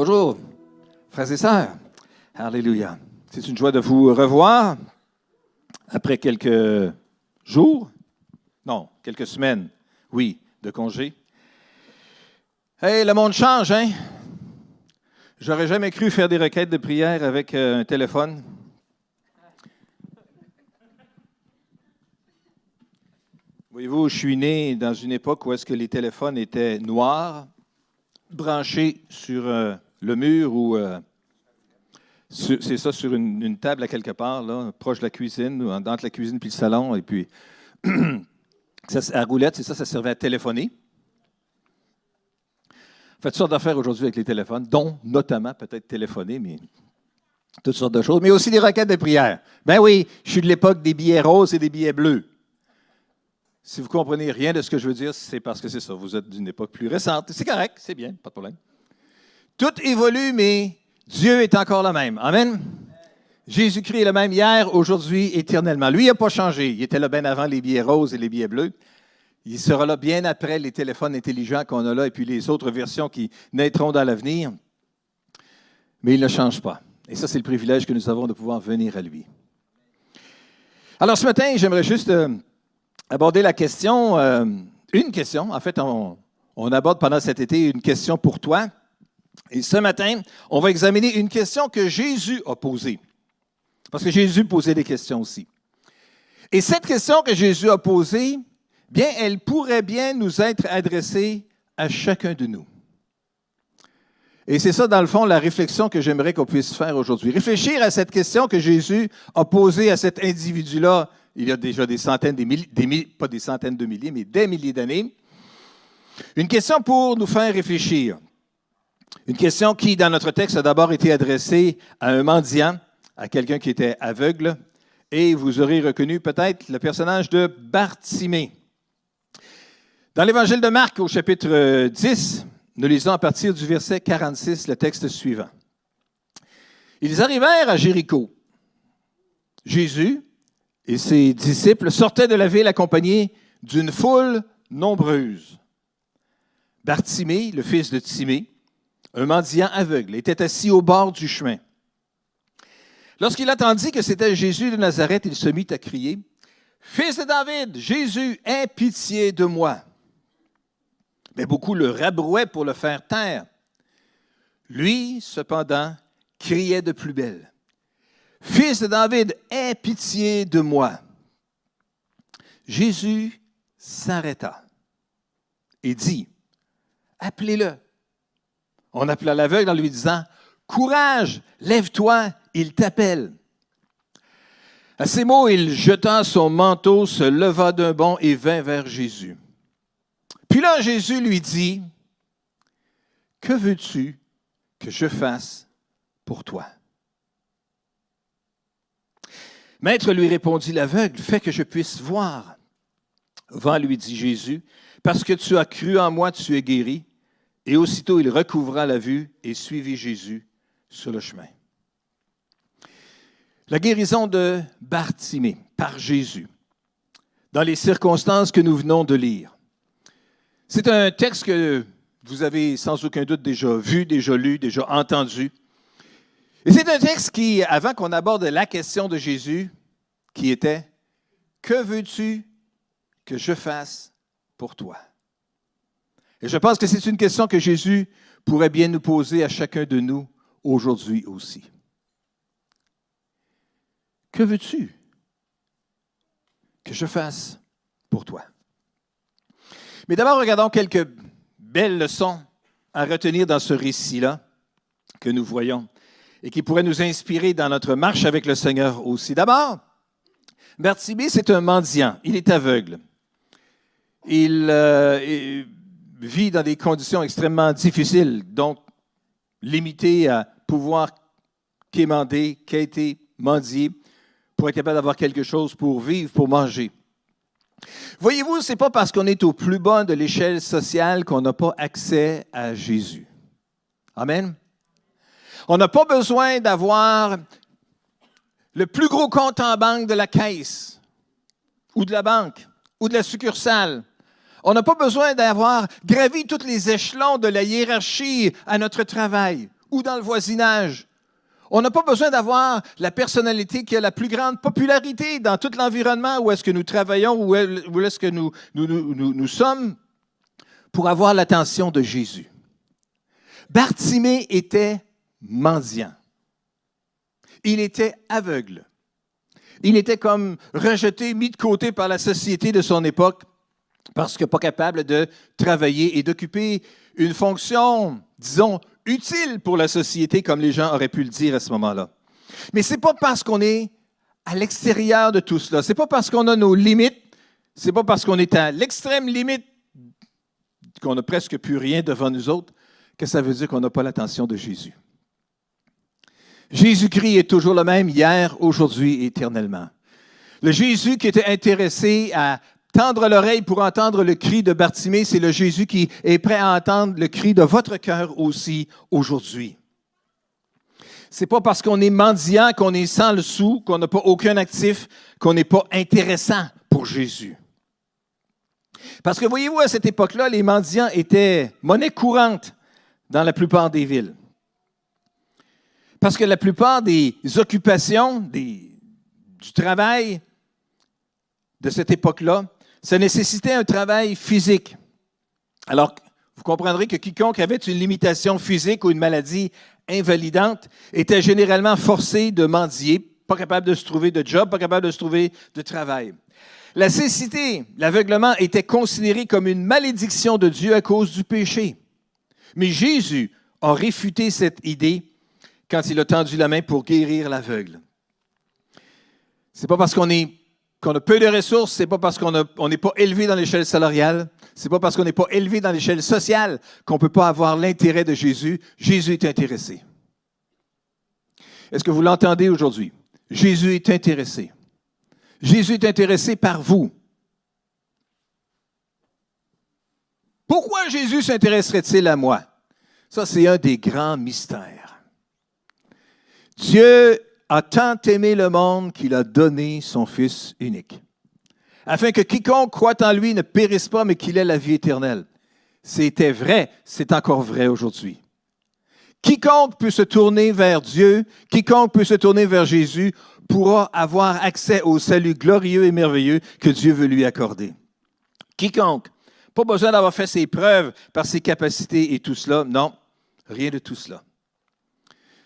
Bonjour, frères et sœurs. Alléluia. C'est une joie de vous revoir après quelques jours, non, quelques semaines, oui, de congé. Hey, le monde change, hein? J'aurais jamais cru faire des requêtes de prière avec un téléphone. Voyez-vous, je suis né dans une époque où est-ce que les téléphones étaient noirs, branchés sur le mur ou c'est ça, sur une table à quelque part, là, proche de la cuisine, ou entre la cuisine puis le salon, et puis à roulette, c'est ça, ça servait à téléphoner. On fait toutes sortes d'affaires aujourd'hui avec les téléphones, dont notamment peut-être téléphoner, mais toutes sortes de choses, mais aussi des requêtes de prière. Ben oui, je suis de l'époque des billets roses et des billets bleus. Si vous ne comprenez rien de ce que je veux dire, c'est parce que c'est ça, vous êtes d'une époque plus récente. C'est correct, c'est bien, pas de problème. Tout évolue, mais Dieu est encore le même. Amen. Jésus-Christ est le même hier, aujourd'hui, éternellement. Lui, il n'a pas changé. Il était là bien avant les billets roses et les billets bleus. Il sera là bien après les téléphones intelligents qu'on a là et puis les autres versions qui naîtront dans l'avenir. Mais il ne change pas. Et ça, c'est le privilège que nous avons de pouvoir venir à lui. Alors, ce matin, j'aimerais juste aborder la question, une question. En fait, on aborde pendant cet été une question pour toi. Et ce matin, on va examiner une question que Jésus a posée. Parce que Jésus posait des questions aussi. Et cette question que Jésus a posée, bien, elle pourrait bien nous être adressée à chacun de nous. Et c'est ça, dans le fond, la réflexion que j'aimerais qu'on puisse faire aujourd'hui. Réfléchir à cette question que Jésus a posée à cet individu-là il y a déjà des centaines, pas des centaines de milliers, mais des milliers d'années. Une question pour nous faire réfléchir. Une question qui, dans notre texte, a d'abord été adressée à un mendiant, à quelqu'un qui était aveugle, et vous aurez reconnu peut-être le personnage de Bartimée. Dans l'Évangile de Marc, au chapitre 10, nous lisons à partir du verset 46 le texte suivant. Ils arrivèrent à Jéricho. Jésus et ses disciples sortaient de la ville accompagnés d'une foule nombreuse. Bartimée, le fils de Timée, un mendiant aveugle, était assis au bord du chemin. Lorsqu'il attendit que c'était Jésus de Nazareth, il se mit à crier, « Fils de David, Jésus, aie pitié de moi. » Mais beaucoup le rabrouaient pour le faire taire. Lui, cependant, criait de plus belle, « Fils de David, aie pitié de moi. » Jésus s'arrêta et dit, « Appelez-le. » On appela l'aveugle en lui disant, « Courage, lève-toi, il t'appelle. » À ces mots, il jeta son manteau, se leva d'un bond et vint vers Jésus. Puis là, Jésus lui dit, « Que veux-tu que je fasse pour toi? » Maître, lui répondit l'aveugle, « Fais que je puisse voir. » Va, lui dit Jésus, « Parce que tu as cru en moi, tu es guéri. » Et aussitôt, il recouvra la vue et suivit Jésus sur le chemin. La guérison de Bartimée par Jésus, dans les circonstances que nous venons de lire. C'est un texte que vous avez sans aucun doute déjà vu, déjà lu, déjà entendu. Et c'est un texte qui, avant qu'on aborde la question de Jésus, qui était « Que veux-tu que je fasse pour toi? » Et je pense que c'est une question que Jésus pourrait bien nous poser à chacun de nous aujourd'hui aussi. Que veux-tu que je fasse pour toi? Mais d'abord, regardons quelques belles leçons à retenir dans ce récit-là que nous voyons et qui pourraient nous inspirer dans notre marche avec le Seigneur aussi. D'abord, Bartimée, c'est un mendiant. Il est aveugle. Il vit dans des conditions extrêmement difficiles, donc limité à pouvoir quémander, quêter, mendier, pour être capable d'avoir quelque chose pour vivre, pour manger. Voyez-vous, ce n'est pas parce qu'on est au plus bas de l'échelle sociale qu'on n'a pas accès à Jésus. Amen. On n'a pas besoin d'avoir le plus gros compte en banque de la caisse, ou de la banque, ou de la succursale. On n'a pas besoin d'avoir gravi tous les échelons de la hiérarchie à notre travail, ou dans le voisinage. On n'a pas besoin d'avoir la personnalité qui a la plus grande popularité dans tout l'environnement où est-ce que nous travaillons, où est-ce que nous sommes, pour avoir l'attention de Jésus. Bartimée était mendiant. Il était aveugle. Il était comme rejeté, mis de côté par la société de son époque parce que pas capable de travailler et d'occuper une fonction, disons, utile pour la société, comme les gens auraient pu le dire à ce moment-là. Mais ce n'est pas parce qu'on est à l'extérieur de tout cela, ce n'est pas parce qu'on a nos limites, ce n'est pas parce qu'on est à l'extrême limite qu'on n'a presque plus rien devant nous autres que ça veut dire qu'on n'a pas l'attention de Jésus. Jésus-Christ est toujours le même hier, aujourd'hui et éternellement. Le Jésus qui était intéressé à tendre l'oreille pour entendre le cri de Bartimée, c'est le Jésus qui est prêt à entendre le cri de votre cœur aussi aujourd'hui. Ce n'est pas parce qu'on est mendiant, qu'on est sans le sou, qu'on n'a pas aucun actif, qu'on n'est pas intéressant pour Jésus. Parce que voyez-vous, à cette époque-là, les mendiants étaient monnaie courante dans la plupart des villes. Parce que la plupart des occupations, du travail de cette époque-là, ça nécessitait un travail physique. Alors, vous comprendrez que quiconque avait une limitation physique ou une maladie invalidante était généralement forcé de mendier, pas capable de se trouver de job, pas capable de se trouver de travail. La cécité, l'aveuglement était considéré comme une malédiction de Dieu à cause du péché. Mais Jésus a réfuté cette idée quand il a tendu la main pour guérir l'aveugle. Ce n'est pas parce qu'on a peu de ressources, ce n'est pas parce qu'on n'est pas élevé dans l'échelle salariale, ce n'est pas parce qu'on n'est pas élevé dans l'échelle sociale qu'on ne peut pas avoir l'intérêt de Jésus. Jésus est intéressé. Est-ce que vous l'entendez aujourd'hui? Jésus est intéressé. Jésus est intéressé par vous. Pourquoi Jésus s'intéresserait-il à moi? Ça, c'est un des grands mystères. Dieu a tant aimé le monde qu'il a donné son Fils unique, afin que quiconque croit en lui ne périsse pas, mais qu'il ait la vie éternelle. C'était vrai, c'est encore vrai aujourd'hui. Quiconque peut se tourner vers Dieu, quiconque peut se tourner vers Jésus, pourra avoir accès au salut glorieux et merveilleux que Dieu veut lui accorder. Quiconque. Pas besoin d'avoir fait ses preuves par ses capacités et tout cela. Non, rien de tout cela.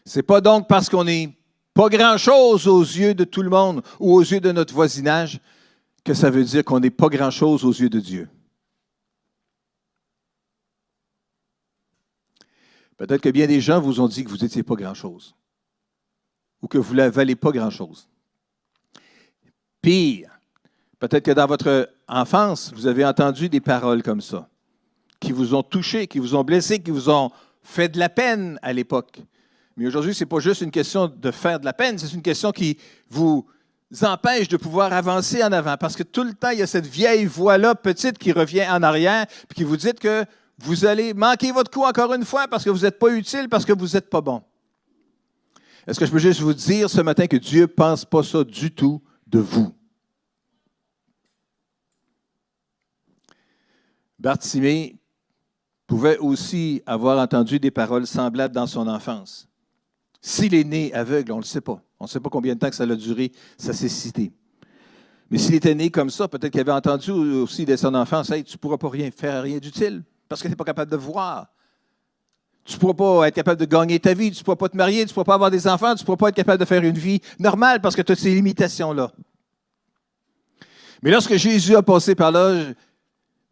Ce n'est pas donc parce qu'on n'est pas grand-chose aux yeux de tout le monde ou aux yeux de notre voisinage que ça veut dire qu'on n'est pas grand-chose aux yeux de Dieu. Peut-être que bien des gens vous ont dit que vous n'étiez pas grand-chose ou que vous ne valez pas grand-chose. Pire, peut-être que dans votre enfance, vous avez entendu des paroles comme ça, qui vous ont touché, qui vous ont blessé, qui vous ont fait de la peine à l'époque. Mais aujourd'hui, ce n'est pas juste une question de faire de la peine, c'est une question qui vous empêche de pouvoir avancer en avant. Parce que tout le temps, il y a cette vieille voix-là, petite, qui revient en arrière, puis qui vous dit que vous allez manquer votre coup encore une fois parce que vous n'êtes pas utile, parce que vous n'êtes pas bon. Est-ce que je peux juste vous dire ce matin que Dieu ne pense pas ça du tout de vous? Bartimée pouvait aussi avoir entendu des paroles semblables dans son enfance. S'il est né aveugle, on ne le sait pas. On ne sait pas combien de temps que ça a duré, sa cécité. Mais s'il était né comme ça, peut-être qu'il avait entendu aussi dès son enfance, « Hey, tu ne pourras pas faire rien d'utile parce que tu n'es pas capable de voir. Tu ne pourras pas être capable de gagner ta vie, tu ne pourras pas te marier, tu ne pourras pas avoir des enfants, tu ne pourras pas être capable de faire une vie normale parce que tu as ces limitations-là. » Mais lorsque Jésus a passé par là,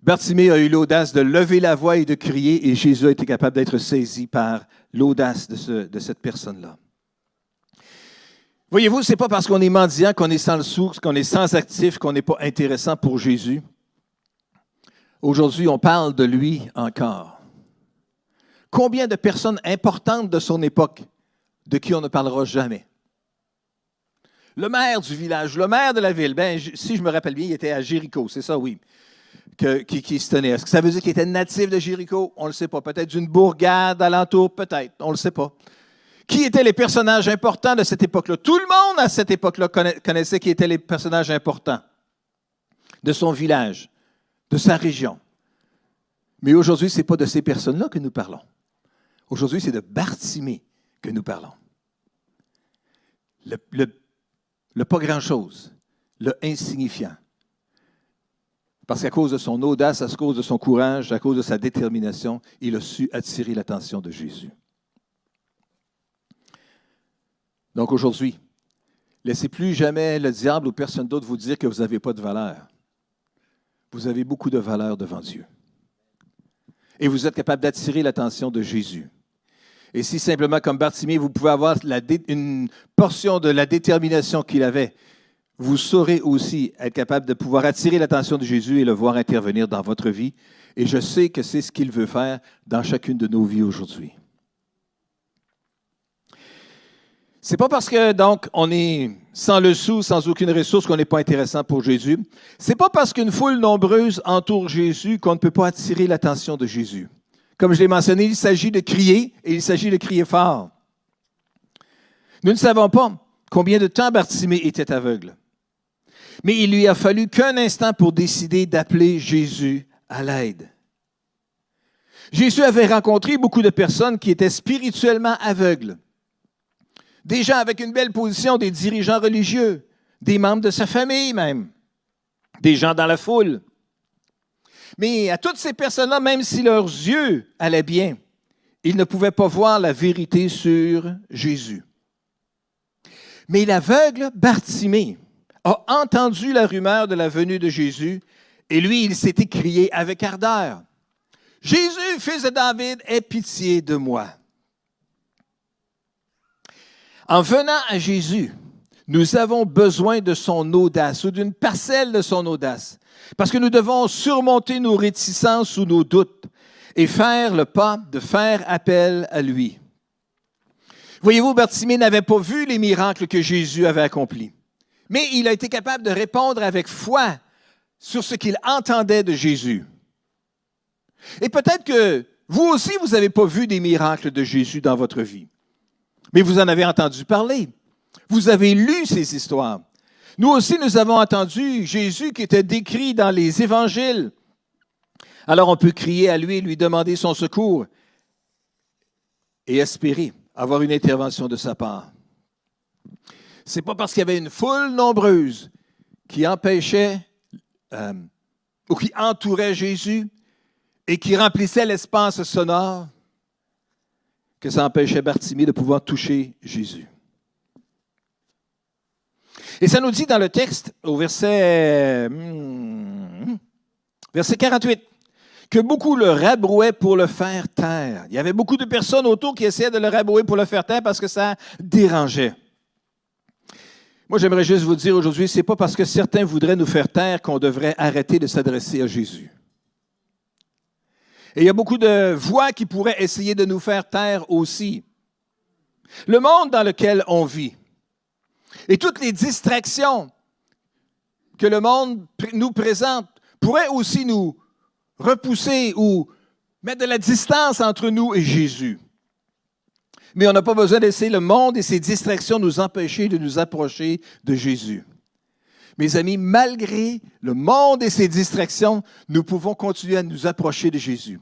Bartimée a eu l'audace de lever la voix et de crier, et Jésus a été capable d'être saisi par l'audace de cette personne-là. Voyez-vous, ce n'est pas parce qu'on est mendiant, qu'on est sans le sou, qu'on est sans actif, qu'on n'est pas intéressant pour Jésus. Aujourd'hui, on parle de lui encore. Combien de personnes importantes de son époque de qui on ne parlera jamais? Le maire du village, le maire de la ville, si je me rappelle bien, il était à Jéricho, c'est ça, oui. Qui se tenait. Est-ce que ça veut dire qu'il était natif de Jéricho? On ne le sait pas. Peut-être d'une bourgade alentour? Peut-être. On ne le sait pas. Qui étaient les personnages importants de cette époque-là? Tout le monde à cette époque-là connaissait qui étaient les personnages importants de son village, de sa région. Mais aujourd'hui, ce n'est pas de ces personnes-là que nous parlons. Aujourd'hui, c'est de Bartimée que nous parlons. Le pas grand-chose, le insignifiant. Parce qu'à cause de son audace, à cause de son courage, à cause de sa détermination, il a su attirer l'attention de Jésus. Donc aujourd'hui, laissez plus jamais le diable ou personne d'autre vous dire que vous n'avez pas de valeur. Vous avez beaucoup de valeur devant Dieu. Et vous êtes capable d'attirer l'attention de Jésus. Et si simplement, comme Bartimée, vous pouvez avoir une portion de la détermination qu'il avait, vous saurez aussi être capable de pouvoir attirer l'attention de Jésus et le voir intervenir dans votre vie. Et je sais que c'est ce qu'il veut faire dans chacune de nos vies aujourd'hui. C'est pas parce que, donc, on est sans le sou, sans aucune ressource, qu'on n'est pas intéressant pour Jésus. C'est pas parce qu'une foule nombreuse entoure Jésus qu'on ne peut pas attirer l'attention de Jésus. Comme je l'ai mentionné, il s'agit de crier et il s'agit de crier fort. Nous ne savons pas combien de temps Bartimée était aveugle. Mais il lui a fallu qu'un instant pour décider d'appeler Jésus à l'aide. Jésus avait rencontré beaucoup de personnes qui étaient spirituellement aveugles. Des gens avec une belle position, des dirigeants religieux, des membres de sa famille même, des gens dans la foule. Mais à toutes ces personnes-là, même si leurs yeux allaient bien, ils ne pouvaient pas voir la vérité sur Jésus. Mais l'aveugle Bartimée a entendu la rumeur de la venue de Jésus et lui, il s'est écrié avec ardeur. « Jésus, fils de David, aie pitié de moi. » En venant à Jésus, nous avons besoin de son audace ou d'une parcelle de son audace, parce que nous devons surmonter nos réticences ou nos doutes et faire le pas de faire appel à lui. Voyez-vous, Bartimée n'avait pas vu les miracles que Jésus avait accomplis, mais il a été capable de répondre avec foi sur ce qu'il entendait de Jésus. Et peut-être que vous aussi, vous n'avez pas vu des miracles de Jésus dans votre vie. Mais vous en avez entendu parler. Vous avez lu ces histoires. Nous aussi, nous avons entendu Jésus qui était décrit dans les évangiles. Alors, on peut crier à lui et lui demander son secours et espérer avoir une intervention de sa part. Ce n'est pas parce qu'il y avait une foule nombreuse qui empêchait ou qui entourait Jésus et qui remplissait l'espace sonore que ça empêchait Bartimée de pouvoir toucher Jésus. Et ça nous dit dans le texte, au verset 48, que beaucoup le rabrouaient pour le faire taire. Il y avait beaucoup de personnes autour qui essayaient de le rabrouer pour le faire taire parce que ça dérangeait. Moi, j'aimerais juste vous dire aujourd'hui, ce n'est pas parce que certains voudraient nous faire taire qu'on devrait arrêter de s'adresser à Jésus. Et il y a beaucoup de voix qui pourraient essayer de nous faire taire aussi. Le monde dans lequel on vit et toutes les distractions que le monde nous présente pourraient aussi nous repousser ou mettre de la distance entre nous et Jésus. Mais on n'a pas besoin de laisser le monde et ses distractions nous empêcher de nous approcher de Jésus. Mes amis, malgré le monde et ses distractions, nous pouvons continuer à nous approcher de Jésus.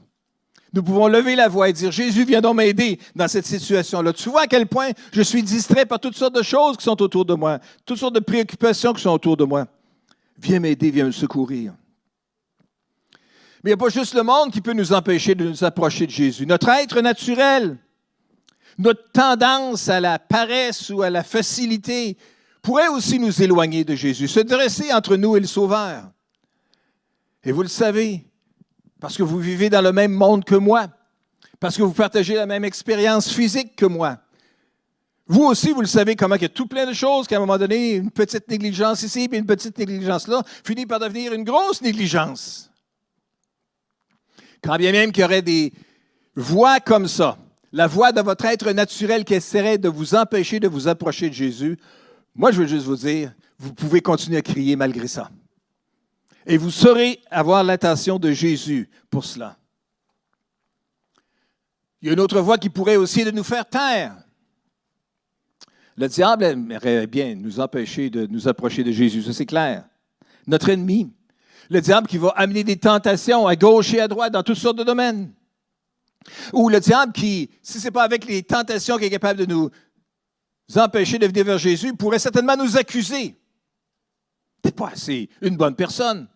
Nous pouvons lever la voix et dire, Jésus, viens donc m'aider dans cette situation-là. Tu vois à quel point je suis distrait par toutes sortes de choses qui sont autour de moi, toutes sortes de préoccupations qui sont autour de moi. Viens m'aider, viens me secourir. Mais il n'y a pas juste le monde qui peut nous empêcher de nous approcher de Jésus. Notre être naturel, notre tendance à la paresse ou à la facilité pourrait aussi nous éloigner de Jésus, se dresser entre nous et le Sauveur. Et vous le savez, parce que vous vivez dans le même monde que moi, parce que vous partagez la même expérience physique que moi. Vous aussi, vous le savez comment il y a tout plein de choses qu'à un moment donné, une petite négligence ici, puis une petite négligence là, finit par devenir une grosse négligence. Quand bien même qu'il y aurait des voix comme ça, la voix de votre être naturel qui essaierait de vous empêcher de vous approcher de Jésus, moi, je veux juste vous dire, vous pouvez continuer à crier malgré ça. Et vous saurez avoir l'attention de Jésus pour cela. Il y a une autre voix qui pourrait aussi de nous faire taire. Le diable aimerait bien nous empêcher de nous approcher de Jésus, ça c'est clair. Notre ennemi, le diable qui va amener des tentations à gauche et à droite dans toutes sortes de domaines. Ou le diable qui, si ce n'est pas avec les tentations qui est capable de nous empêcher de venir vers Jésus, pourrait certainement nous accuser. Tu n'es pas assez une bonne personne.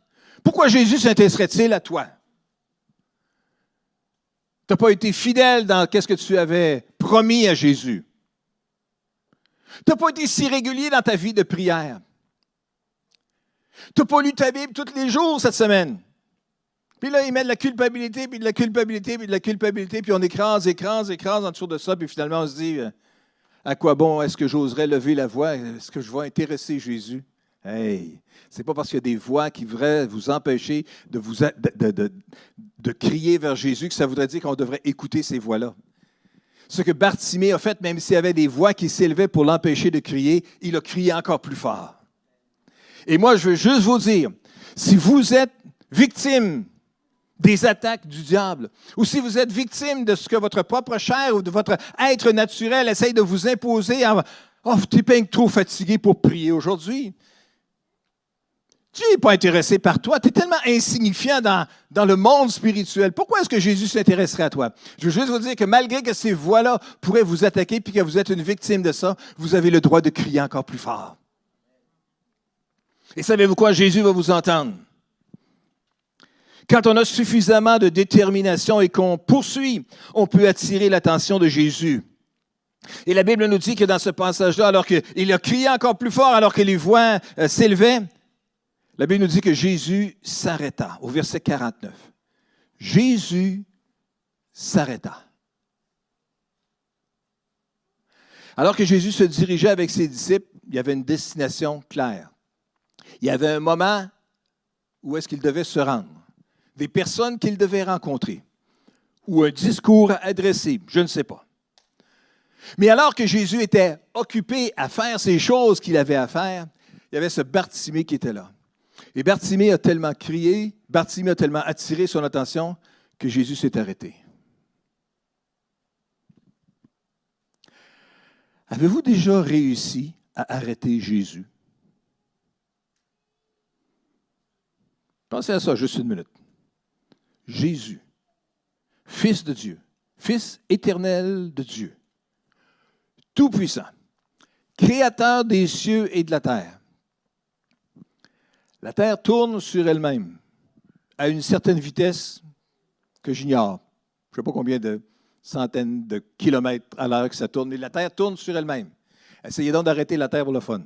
Pourquoi Jésus s'intéresserait-il à toi? Tu n'as pas été fidèle dans ce que tu avais promis à Jésus. Tu n'as pas été si régulier dans ta vie de prière. Tu n'as pas lu ta Bible tous les jours cette semaine. Puis là, ils mettent de la culpabilité, puis de la culpabilité, puis de la culpabilité, puis on écrase en dessous de ça, puis finalement on se dit, à quoi bon est-ce que j'oserais lever la voix? Est-ce que je vais intéresser Jésus? Hey, c'est pas parce qu'il y a des voix qui voudraient vous empêcher de crier vers Jésus que ça voudrait dire qu'on devrait écouter ces voix-là. Ce que Bartimée a fait, même s'il y avait des voix qui s'élevaient pour l'empêcher de crier, il a crié encore plus fort. Et moi, je veux juste vous dire, si vous êtes victime des attaques du diable, ou si vous êtes victime de ce que votre propre chair ou de votre être naturel essaye de vous imposer, oh, tu es trop fatigué pour prier aujourd'hui. Dieu n'est pas intéressé par toi. Tu es tellement insignifiant dans le monde spirituel. Pourquoi est-ce que Jésus s'intéresserait à toi? Je veux juste vous dire que malgré que ces voix-là pourraient vous attaquer puis que vous êtes une victime de ça, vous avez le droit de crier encore plus fort. Et savez-vous quoi? Jésus va vous entendre. Quand on a suffisamment de détermination et qu'on poursuit, on peut attirer l'attention de Jésus. Et la Bible nous dit que dans ce passage-là, alors qu'il a crié encore plus fort, alors que les voix s'élevaient, la Bible nous dit que Jésus s'arrêta, au verset 49. Jésus s'arrêta. Alors que Jésus se dirigeait avec ses disciples, il y avait une destination claire. Il y avait un moment où est-ce qu'il devait se rendre, des personnes qu'il devait rencontrer, ou un discours à adresser, je ne sais pas. Mais alors que Jésus était occupé à faire ces choses qu'il avait à faire, il y avait ce Bartimée qui était là. Et Bartimée a tellement crié, Bartimée a tellement attiré son attention que Jésus s'est arrêté. Avez-vous déjà réussi à arrêter Jésus? Pensez à ça juste une minute. Jésus, Fils de Dieu, Fils éternel de Dieu, Tout-Puissant, Créateur des cieux et de la terre. La terre tourne sur elle-même à une certaine vitesse que j'ignore. Je ne sais pas combien de centaines de kilomètres à l'heure que ça tourne, mais la terre tourne sur elle-même. Essayez donc d'arrêter la terre pour le fun.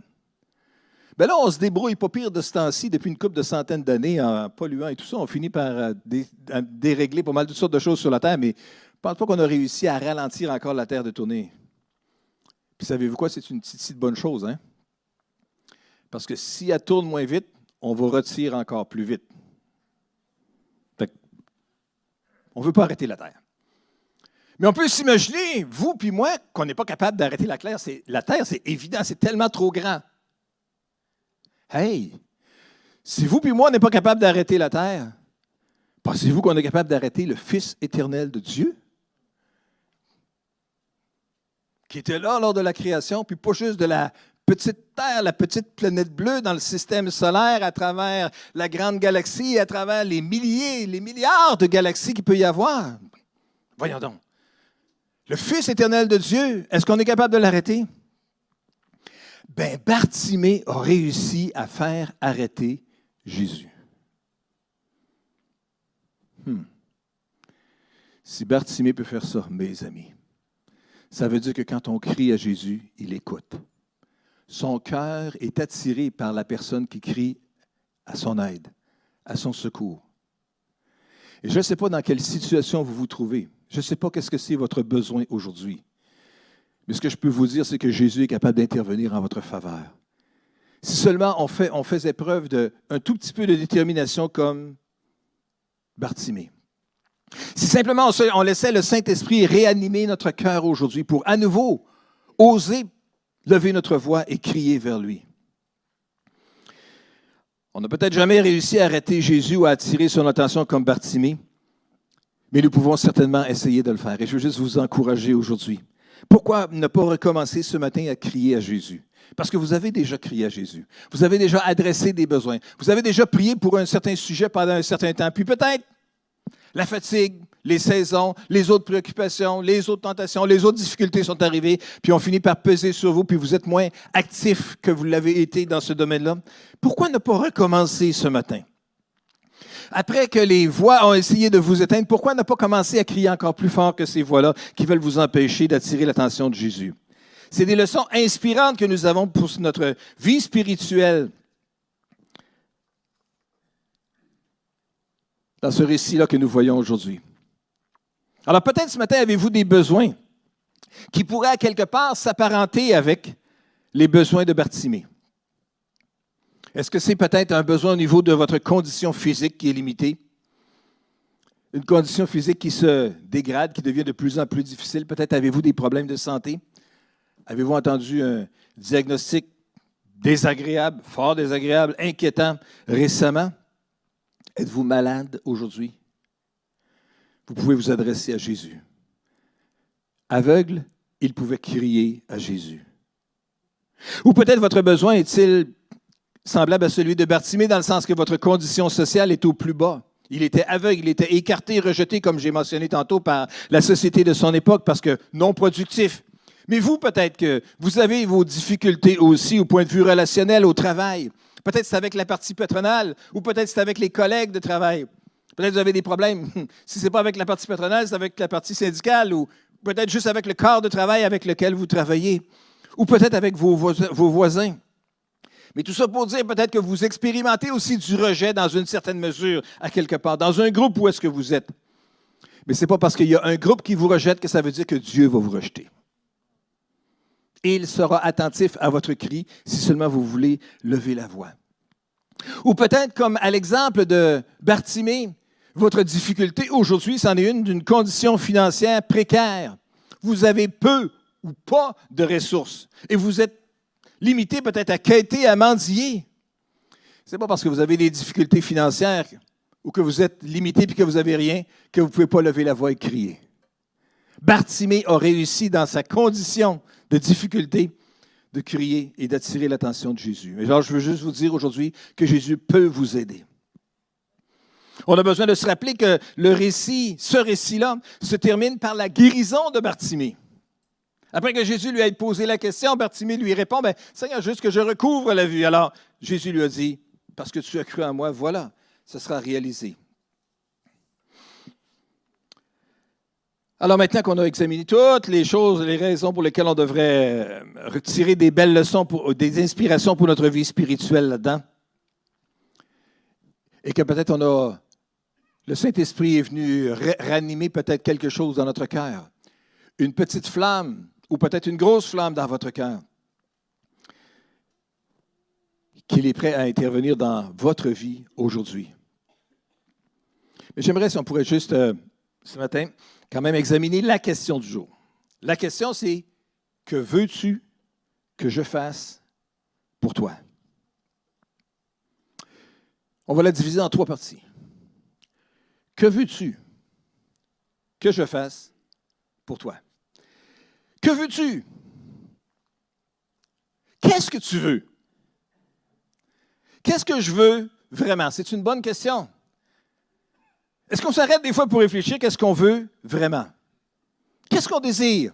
Bien là, on se débrouille pas pire de ce temps-ci, depuis une couple de centaines d'années, en polluant et tout ça. On finit par dérégler pas mal toutes sortes de choses sur la terre, mais je ne pense pas qu'on a réussi à ralentir encore la terre de tourner. Puis savez-vous quoi? C'est une petite bonne chose, hein? Parce que si elle tourne moins vite, on va retirer encore plus vite. On ne veut pas arrêter la terre. Mais on peut s'imaginer, vous puis moi, qu'on n'est pas capable d'arrêter la terre. La terre, c'est évident, c'est tellement trop grand. Hey, si vous puis moi, on n'est pas capable d'arrêter la terre, pensez-vous qu'on est capable d'arrêter le Fils éternel de Dieu? Qui était là lors de la création, puis pas juste de la petite Terre, la petite planète bleue dans le système solaire, à travers la grande galaxie, à travers les milliers, les milliards de galaxies qu'il peut y avoir. Voyons donc. Le Fils éternel de Dieu, est-ce qu'on est capable de l'arrêter? Bien, Bartimée a réussi à faire arrêter Jésus. Si Bartimée peut faire ça, mes amis, ça veut dire que quand on crie à Jésus, il écoute. Son cœur est attiré par la personne qui crie à son aide, à son secours. Et je ne sais pas dans quelle situation vous vous trouvez. Je ne sais pas qu'est-ce que c'est votre besoin aujourd'hui. Mais ce que je peux vous dire, c'est que Jésus est capable d'intervenir en votre faveur. Si seulement on faisait preuve d'un tout petit peu de détermination comme Bartimée. Si simplement on laissait le Saint-Esprit réanimer notre cœur aujourd'hui pour à nouveau oser lever notre voix et crier vers lui. On n'a peut-être jamais réussi à arrêter Jésus ou à attirer son attention comme Bartimée, mais nous pouvons certainement essayer de le faire. Et je veux juste vous encourager aujourd'hui. Pourquoi ne pas recommencer ce matin à crier à Jésus? Parce que vous avez déjà crié à Jésus. Vous avez déjà adressé des besoins. Vous avez déjà prié pour un certain sujet pendant un certain temps. Puis peut-être, La fatigue, les saisons, les autres préoccupations, les autres tentations, les autres difficultés sont arrivées, puis on finit par peser sur vous, puis vous êtes moins actif que vous l'avez été dans ce domaine-là. Pourquoi ne pas recommencer ce matin? Après que les voix ont essayé de vous éteindre, pourquoi ne pas commencer à crier encore plus fort que ces voix-là qui veulent vous empêcher d'attirer l'attention de Jésus? C'est des leçons inspirantes que nous avons pour notre vie spirituelle. Dans ce récit-là que nous voyons aujourd'hui. Alors peut-être ce matin, avez-vous des besoins qui pourraient à quelque part s'apparenter avec les besoins de Bartimée? Est-ce que c'est peut-être un besoin au niveau de votre condition physique qui est limitée? Une condition physique qui se dégrade, qui devient de plus en plus difficile? Peut-être avez-vous des problèmes de santé? Avez-vous entendu un diagnostic désagréable, fort désagréable, inquiétant récemment? Êtes-vous malade aujourd'hui? Vous pouvez vous adresser à Jésus. Aveugle, il pouvait crier à Jésus. Ou peut-être votre besoin est-il semblable à celui de Bartimée dans le sens que votre condition sociale est au plus bas. Il était aveugle, il était écarté, rejeté, comme j'ai mentionné tantôt, par la société de son époque parce que non productif. Mais vous, peut-être que vous avez vos difficultés aussi au point de vue relationnel, au travail. Peut-être c'est avec la partie patronale ou peut-être c'est avec les collègues de travail. Peut-être vous avez des problèmes. Si ce n'est pas avec la partie patronale, c'est avec la partie syndicale ou peut-être juste avec le corps de travail avec lequel vous travaillez ou peut-être avec vos voisins. Mais tout ça pour dire peut-être que vous expérimentez aussi du rejet dans une certaine mesure, à quelque part, dans un groupe où est-ce que vous êtes. Mais ce n'est pas parce qu'il y a un groupe qui vous rejette que ça veut dire que Dieu va vous rejeter. Et il sera attentif à votre cri si seulement vous voulez lever la voix. Ou peut-être comme à l'exemple de Bartimée, votre difficulté aujourd'hui, c'en est une d'une condition financière précaire. Vous avez peu ou pas de ressources et vous êtes limité peut-être à quêter, à mendier. Ce n'est pas parce que vous avez des difficultés financières ou que vous êtes limité et que vous n'avez rien que vous ne pouvez pas lever la voix et crier. Bartimée a réussi dans sa condition de difficulté de crier et d'attirer l'attention de Jésus. Mais alors, je veux juste vous dire aujourd'hui que Jésus peut vous aider. On a besoin de se rappeler que ce récit-là, se termine par la guérison de Bartimée. Après que Jésus lui ait posé la question, Bartimée lui répond, « Seigneur, juste que je recouvre la vue. » Alors, Jésus lui a dit, « Parce que tu as cru en moi, voilà, ce sera réalisé. » Alors maintenant qu'on a examiné toutes les choses, les raisons pour lesquelles on devrait retirer des belles leçons, des inspirations pour notre vie spirituelle là-dedans, et que peut-être le Saint-Esprit est venu ranimer peut-être quelque chose dans notre cœur, une petite flamme ou peut-être une grosse flamme dans votre cœur, qu'il est prêt à intervenir dans votre vie aujourd'hui. Mais j'aimerais si on pourrait juste, ce matin, quand même examiner la question du jour. La question, c'est « Que veux-tu que je fasse pour toi? » On va la diviser en 3 parties. Que veux-tu que je fasse pour toi? Que veux-tu? Qu'est-ce que tu veux? Qu'est-ce que je veux vraiment? C'est une bonne question. Est-ce qu'on s'arrête des fois pour réfléchir qu'est-ce qu'on veut vraiment? Qu'est-ce qu'on désire?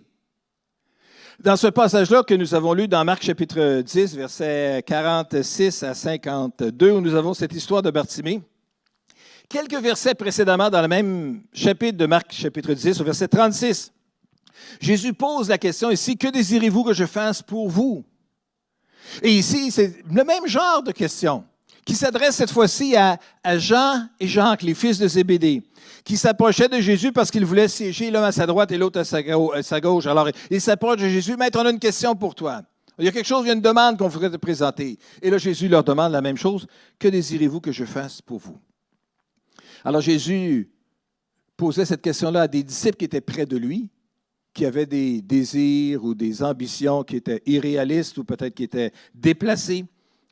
Dans ce passage-là que nous avons lu dans Marc chapitre 10, versets 46 à 52, où nous avons cette histoire de Bartimée, quelques versets précédemment, dans le même chapitre de Marc chapitre 10, au verset 36, Jésus pose la question ici, « Que désirez-vous que je fasse pour vous? » Et ici, c'est le même genre de question qui s'adresse cette fois-ci à Jean et Jacques, les fils de Zébédée, qui s'approchaient de Jésus parce qu'ils voulaient siéger l'un à sa droite et l'autre à sa gauche. Alors, ils s'approchent de Jésus. « Maître, on a une question pour toi. Il y a quelque chose, il y a une demande qu'on voudrait te présenter. » Et là, Jésus leur demande la même chose. « Que désirez-vous que je fasse pour vous? » Alors, Jésus posait cette question-là à des disciples qui étaient près de lui, qui avaient des désirs ou des ambitions qui étaient irréalistes ou peut-être qui étaient déplacées.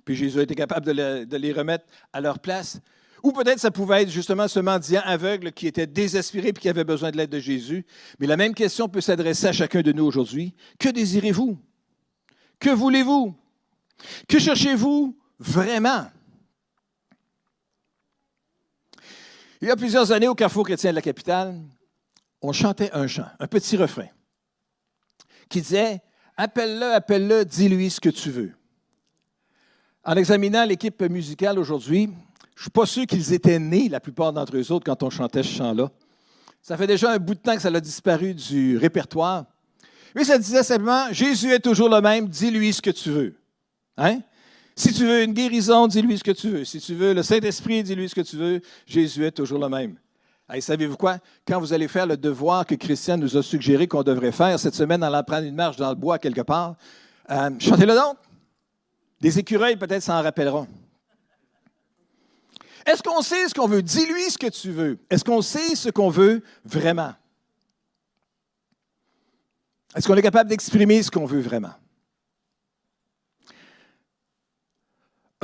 Puis Jésus a été capable de les remettre à leur place. Ou peut-être ça pouvait être justement ce mendiant aveugle qui était désespéré et qui avait besoin de l'aide de Jésus. Mais la même question peut s'adresser à chacun de nous aujourd'hui. Que désirez-vous? Que voulez-vous? Que cherchez-vous vraiment? Il y a plusieurs années, au Carrefour chrétien de la capitale, on chantait un chant, un petit refrain, qui disait « Appelle-le, appelle-le, dis-lui ce que tu veux ». En examinant l'équipe musicale aujourd'hui, je ne suis pas sûr qu'ils étaient nés, la plupart d'entre eux autres, quand on chantait ce chant-là. Ça fait déjà un bout de temps que ça a disparu du répertoire. Mais ça disait simplement « Jésus est toujours le même, dis-lui ce que tu veux. » Hein? Si tu veux une guérison, dis-lui ce que tu veux. Si tu veux le Saint-Esprit, dis-lui ce que tu veux. Jésus est toujours le même. Et savez-vous quoi? Quand vous allez faire le devoir que Christian nous a suggéré qu'on devrait faire cette semaine en allant prendre une marche dans le bois quelque part, chantez-le donc. Des écureuils peut-être s'en rappelleront. Est-ce qu'on sait ce qu'on veut? Dis-lui ce que tu veux. Est-ce qu'on sait ce qu'on veut vraiment? Est-ce qu'on est capable d'exprimer ce qu'on veut vraiment?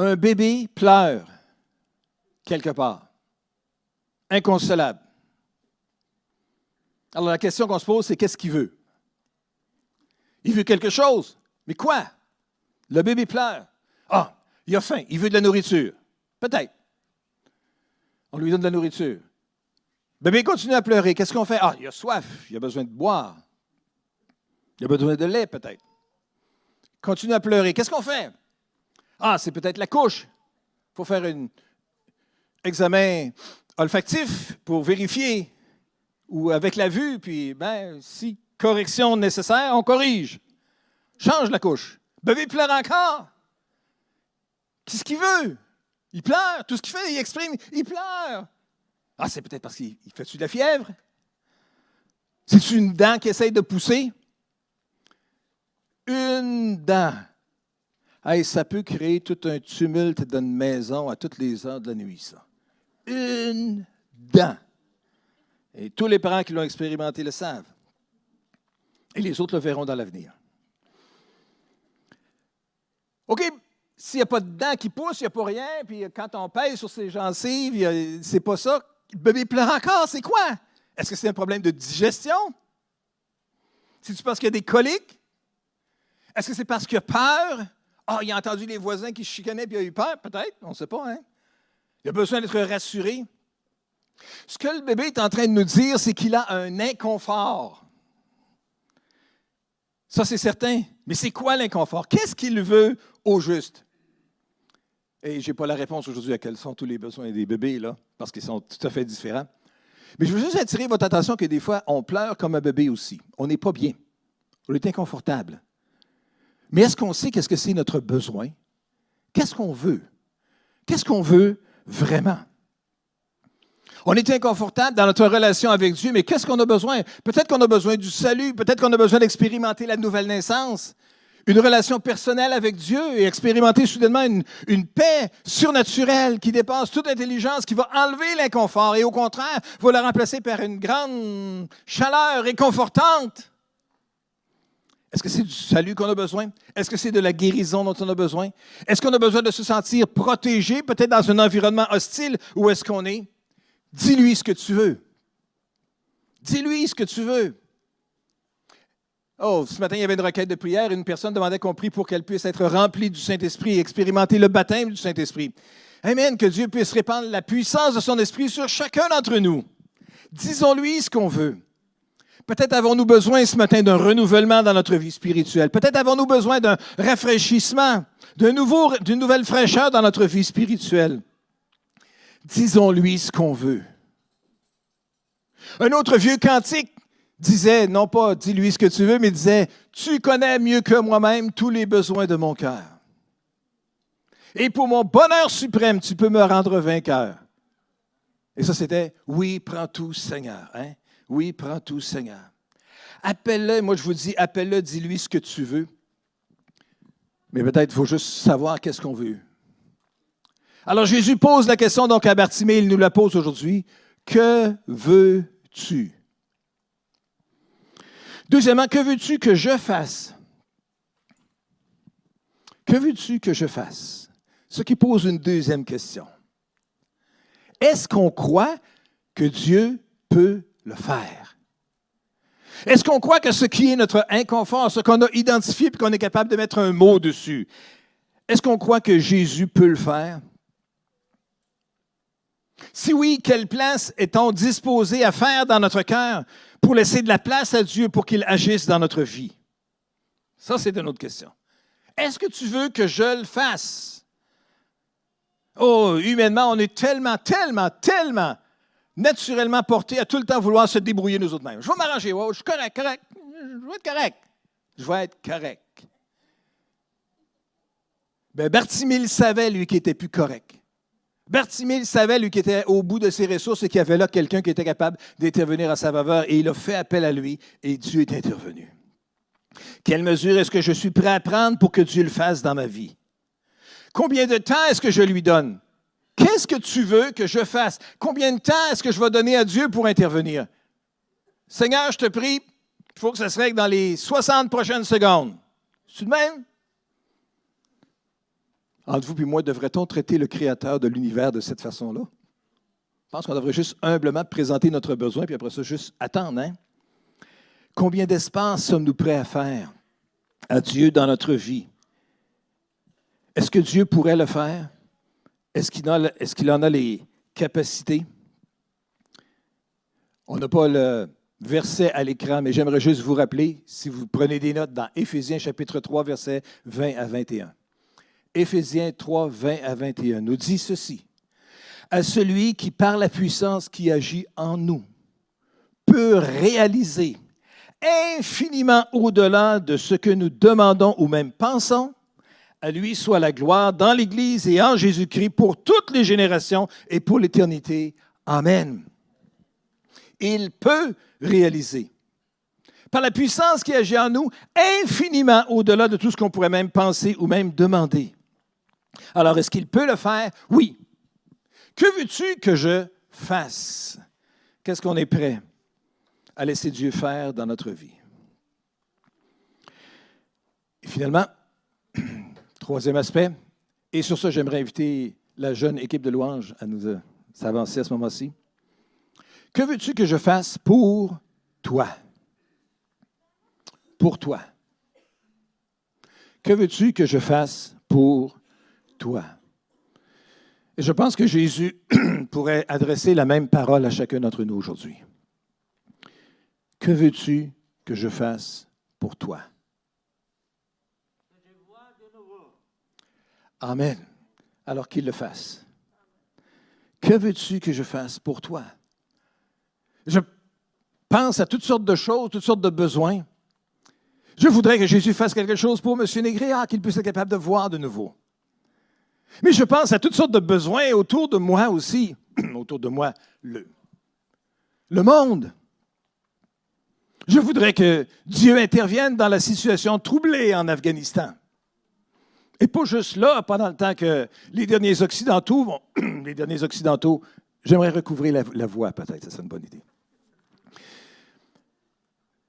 Un bébé pleure quelque part, inconsolable. Alors la question qu'on se pose, c'est qu'est-ce qu'il veut? Il veut quelque chose, mais quoi? Le bébé pleure. Ah, il a faim, il veut de la nourriture. Peut-être. On lui donne de la nourriture. Le bébé continue à pleurer. Qu'est-ce qu'on fait? Ah, il a soif, il a besoin de boire. Il a besoin de lait, peut-être. Il continue à pleurer. Qu'est-ce qu'on fait? Ah, c'est peut-être la couche. Il faut faire un examen olfactif pour vérifier. Ou avec la vue, puis, si correction nécessaire, on corrige. Change la couche. Bébé pleure encore. Qu'est-ce qu'il veut? Il pleure. Tout ce qu'il fait, il exprime, il pleure. Ah, c'est peut-être parce qu'il fait-tu de la fièvre? C'est-tu une dent qui essaye de pousser? Une dent. Hey, ça peut créer tout un tumulte dans une maison à toutes les heures de la nuit, ça. Une dent. Et tous les parents qui l'ont expérimenté le savent. Et les autres le verront dans l'avenir. OK, s'il n'y a pas de dents qui poussent, il n'y a pas rien, puis quand on pèse sur ses gencives, c'est pas ça. Le bébé pleure encore, c'est quoi? Est-ce que c'est un problème de digestion? C'est-tu parce qu'il y a des coliques? Est-ce que c'est parce qu'il a peur? Ah, il a entendu les voisins qui se chicanaient puis il a eu peur, peut-être, on ne sait pas, hein? Il a besoin d'être rassuré. Ce que le bébé est en train de nous dire, c'est qu'il a un inconfort. Ça, c'est certain. Mais c'est quoi l'inconfort? Qu'est-ce qu'il veut au juste? Et je n'ai pas la réponse aujourd'hui à quels sont tous les besoins des bébés, là, parce qu'ils sont tout à fait différents. Mais je veux juste attirer votre attention que des fois, on pleure comme un bébé aussi. On n'est pas bien. On est inconfortable. Mais est-ce qu'on sait qu'est-ce que c'est notre besoin? Qu'est-ce qu'on veut? Qu'est-ce qu'on veut vraiment? On est inconfortable dans notre relation avec Dieu, mais qu'est-ce qu'on a besoin? Peut-être qu'on a besoin du salut, peut-être qu'on a besoin d'expérimenter la nouvelle naissance, une relation personnelle avec Dieu et expérimenter soudainement une paix surnaturelle qui dépasse toute intelligence, qui va enlever l'inconfort et au contraire, va la remplacer par une grande chaleur réconfortante. Est-ce que c'est du salut qu'on a besoin? Est-ce que c'est de la guérison dont on a besoin? Est-ce qu'on a besoin de se sentir protégé, peut-être dans un environnement hostile? Où est-ce qu'on est? Dis-lui ce que tu veux. Dis-lui ce que tu veux. Oh, ce matin, il y avait une requête de prière. Une personne demandait qu'on prie pour qu'elle puisse être remplie du Saint-Esprit et expérimenter le baptême du Saint-Esprit. Amen, que Dieu puisse répandre la puissance de son Esprit sur chacun d'entre nous. Disons-lui ce qu'on veut. Peut-être avons-nous besoin ce matin d'un renouvellement dans notre vie spirituelle. Peut-être avons-nous besoin d'un rafraîchissement, d'une nouvelle fraîcheur dans notre vie spirituelle. Disons-lui ce qu'on veut. Un autre vieux cantique disait, non pas « dis-lui ce que tu veux », mais disait « Tu connais mieux que moi-même tous les besoins de mon cœur. Et pour mon bonheur suprême, tu peux me rendre vainqueur. » Et ça, c'était « Oui, prends tout, Seigneur. Hein? Oui, prends tout, Seigneur. » Appelle-le, moi je vous dis, appelle-le, dis-lui ce que tu veux. Mais peut-être il faut juste savoir qu'est-ce qu'on veut. Alors Jésus pose la question donc à Bartimée, il nous la pose aujourd'hui. Que veux-tu? Deuxièmement, que veux-tu que je fasse? Que veux-tu que je fasse? Ce qui pose une deuxième question. Est-ce qu'on croit que Dieu peut le faire? Est-ce qu'on croit que ce qui est notre inconfort, ce qu'on a identifié et qu'on est capable de mettre un mot dessus, est-ce qu'on croit que Jésus peut le faire? Si oui, quelle place est-on disposé à faire dans notre cœur pour laisser de la place à Dieu pour qu'il agisse dans notre vie? Ça, c'est une autre question. Est-ce que tu veux que je le fasse? Oh, humainement, on est tellement naturellement porté à tout le temps vouloir se débrouiller nous autres mêmes. Je vais m'arranger, je suis correct. Je vais être correct. Je vais être correct. Ben, Bartimée savait, lui, qu'il n'était plus correct. Bartimée savait, lui, qui était au bout de ses ressources et qu'il y avait là quelqu'un qui était capable d'intervenir à sa faveur. Et il a fait appel à lui et Dieu est intervenu. Quelle mesure est-ce que je suis prêt à prendre pour que Dieu le fasse dans ma vie? Combien de temps est-ce que je lui donne? Qu'est-ce que tu veux que je fasse? Combien de temps est-ce que je vais donner à Dieu pour intervenir? Seigneur, je te prie, il faut que ça se règle dans les 60 prochaines secondes. C'est de même? Entre vous et moi, devrait-on traiter le Créateur de l'univers de cette façon-là? Je pense qu'on devrait juste humblement présenter notre besoin, puis après ça, juste attendre. Hein? Combien d'espace sommes-nous prêts à faire à Dieu dans notre vie? Est-ce que Dieu pourrait le faire? Est-ce qu'il en a les capacités? On n'a pas le verset à l'écran, mais j'aimerais juste vous rappeler, si vous prenez des notes, dans Éphésiens chapitre 3, versets 20 à 21. Éphésiens 3, 20 à 21 nous dit ceci. « À celui qui, par la puissance qui agit en nous, peut réaliser infiniment au-delà de ce que nous demandons ou même pensons, à lui soit la gloire dans l'Église et en Jésus-Christ pour toutes les générations et pour l'éternité. Amen. » Il peut réaliser. Par la puissance qui agit en nous, infiniment au-delà de tout ce qu'on pourrait même penser ou même demander. Alors, est-ce qu'il peut le faire? Oui. Que veux-tu que je fasse? Qu'est-ce qu'on est prêt à laisser Dieu faire dans notre vie? Et finalement, troisième aspect, et sur ça, j'aimerais inviter la jeune équipe de louanges à nous s'avancer à ce moment-ci. Que veux-tu que je fasse pour toi? Pour toi. Que veux-tu que je fasse pour toi? Et je pense que Jésus pourrait adresser la même parole à chacun d'entre nous aujourd'hui. Que veux-tu que je fasse pour toi? Amen. Alors qu'il le fasse. Que veux-tu que je fasse pour toi? Je pense à toutes sortes de choses, toutes sortes de besoins. Je voudrais que Jésus fasse quelque chose pour M. Négréa, qu'il puisse être capable de voir de nouveau. Mais je pense à toutes sortes de besoins autour de moi aussi. Autour de moi, le monde. Je voudrais que Dieu intervienne dans la situation troublée en Afghanistan. Et pas juste là, pendant le temps que les derniers Occidentaux j'aimerais recouvrir la voie peut-être, ça serait une bonne idée.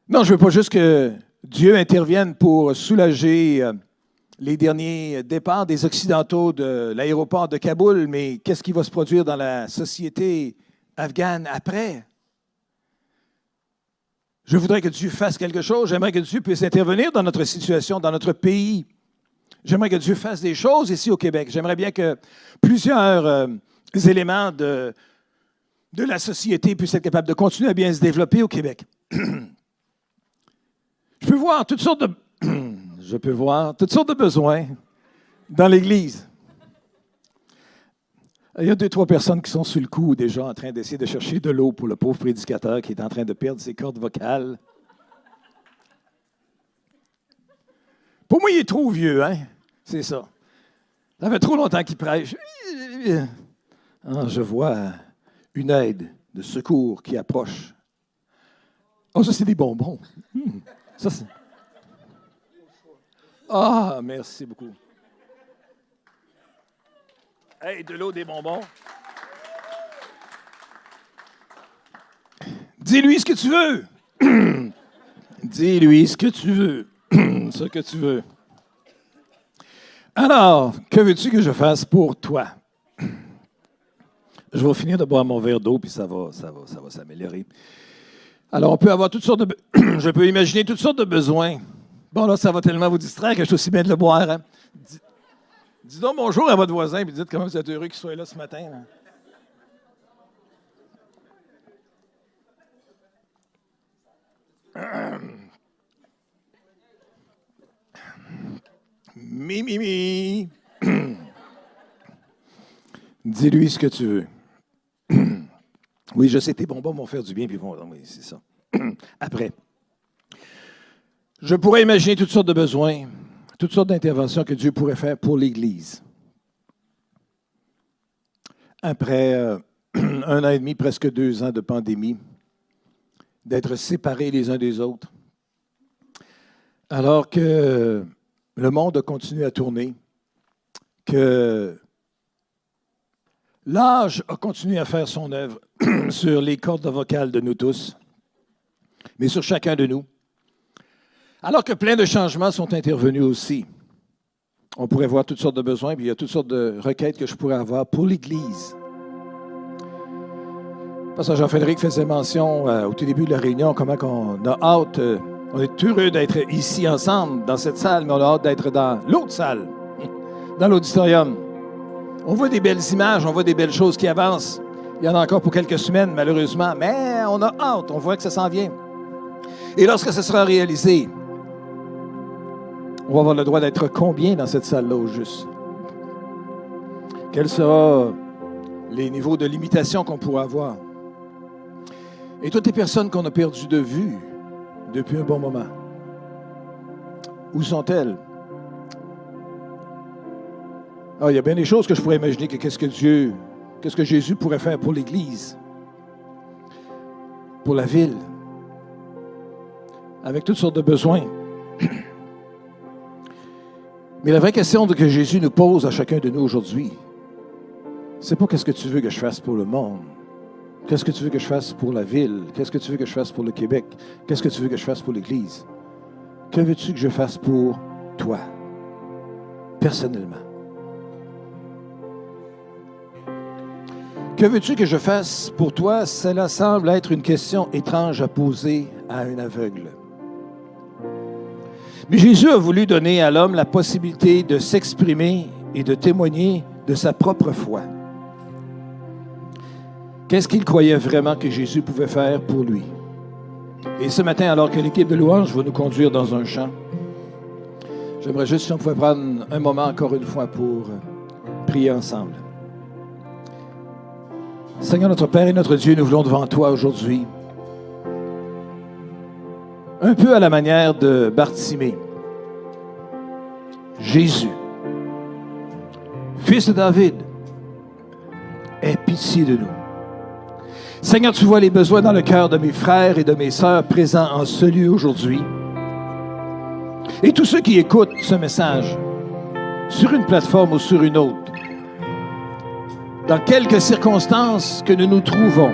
Non, je ne veux pas juste que Dieu intervienne pour soulager les derniers départs des Occidentaux de l'aéroport de Kaboul, mais qu'est-ce qui va se produire dans la société afghane après? Je voudrais que Dieu fasse quelque chose. J'aimerais que Dieu puisse intervenir dans notre situation, dans notre pays. J'aimerais que Dieu fasse des choses ici au Québec. J'aimerais bien que plusieurs éléments de la société puissent être capables de continuer à bien se développer au Québec. Je peux voir toutes sortes de besoins dans l'Église. Il y a 2-3 personnes qui sont sur le coup déjà en train d'essayer de chercher de l'eau pour le pauvre prédicateur qui est en train de perdre ses cordes vocales. Pour moi, il est trop vieux, hein? C'est ça. Ça fait trop longtemps qu'il prêche. Ah, je vois une aide de secours qui approche. Oh, ça, c'est des bonbons. Ça, c'est... Ah, merci beaucoup. Hey, de l'eau, des bonbons. Dis-lui ce que tu veux. Dis-lui ce que tu veux. Ce que tu veux. Alors, que veux-tu que je fasse pour toi? Je vais finir de boire mon verre d'eau, puis ça va s'améliorer. Alors, on peut avoir toutes sortes de... Je peux imaginer toutes sortes de besoins. Bon, là, ça va tellement vous distraire que je suis aussi bien de le boire. Hein? Dis donc bonjour à votre voisin, puis dites comment vous êtes heureux qu'il soit là ce matin. Là. Mi. Dis-lui ce que tu veux. Oui, je sais, tes bonbons vont faire du bien, puis bon, oui, c'est ça. Après, je pourrais imaginer toutes sortes de besoins, toutes sortes d'interventions que Dieu pourrait faire pour l'Église. Après 1 an et demi, presque 2 ans de pandémie, d'être séparés les uns des autres, alors que le monde a continué à tourner, que l'âge a continué à faire son œuvre sur les cordes vocales de nous tous, mais sur chacun de nous. Alors que plein de changements sont intervenus aussi. On pourrait voir toutes sortes de besoins, puis il y a toutes sortes de requêtes que je pourrais avoir pour l'Église. Pasteur Jean-Frédéric faisait mention au tout début de la réunion, comment on a hâte, on est heureux d'être ici ensemble, dans cette salle, mais on a hâte d'être dans l'autre salle, dans l'auditorium. On voit des belles images, on voit des belles choses qui avancent. Il y en a encore pour quelques semaines, malheureusement, mais on a hâte, on voit que ça s'en vient. Et lorsque ce sera réalisé, on va avoir le droit d'être combien dans cette salle-là au juste? Quels seront les niveaux de limitation qu'on pourra avoir? Et toutes les personnes qu'on a perdues de vue depuis un bon moment, où sont-elles? Ah, il y a bien des choses que je pourrais imaginer que qu'est-ce que Jésus pourrait faire pour l'Église, pour la ville, avec toutes sortes de besoins. Mais la vraie question que Jésus nous pose à chacun de nous aujourd'hui, c'est pas qu'est-ce que tu veux que je fasse pour le monde, qu'est-ce que tu veux que je fasse pour la ville, qu'est-ce que tu veux que je fasse pour le Québec, qu'est-ce que tu veux que je fasse pour l'Église. Que veux-tu que je fasse pour toi, personnellement? Que veux-tu que je fasse pour toi? Cela semble être une question étrange à poser à un aveugle. Mais Jésus a voulu donner à l'homme la possibilité de s'exprimer et de témoigner de sa propre foi. Qu'est-ce qu'il croyait vraiment que Jésus pouvait faire pour lui? Et ce matin, alors que l'équipe de louange va nous conduire dans un chant, j'aimerais juste si on pouvait prendre un moment encore une fois pour prier ensemble. Seigneur notre Père et notre Dieu, nous voulons devant toi aujourd'hui, un peu à la manière de Bartimée, Jésus, fils de David, aie pitié de nous. Seigneur, tu vois les besoins dans le cœur de mes frères et de mes sœurs présents en ce lieu aujourd'hui. Et tous ceux qui écoutent ce message, sur une plateforme ou sur une autre, dans quelques circonstances que nous nous trouvons,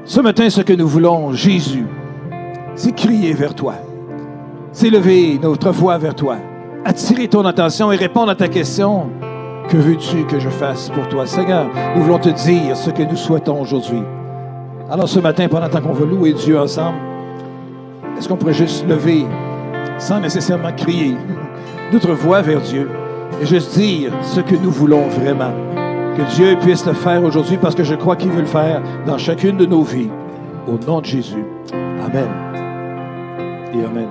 ce matin, ce que nous voulons, Jésus, c'est crier vers toi, c'est lever notre voix vers toi, attirer ton attention et répondre à ta question. Que veux-tu que je fasse pour toi? Seigneur, nous voulons te dire ce que nous souhaitons aujourd'hui. Alors ce matin, pendant qu'on va louer Dieu ensemble, est-ce qu'on pourrait juste lever, sans nécessairement crier, notre voix vers Dieu et juste dire ce que nous voulons vraiment? Que Dieu puisse le faire aujourd'hui parce que je crois qu'il veut le faire dans chacune de nos vies. Au nom de Jésus. Amen. Et Amen.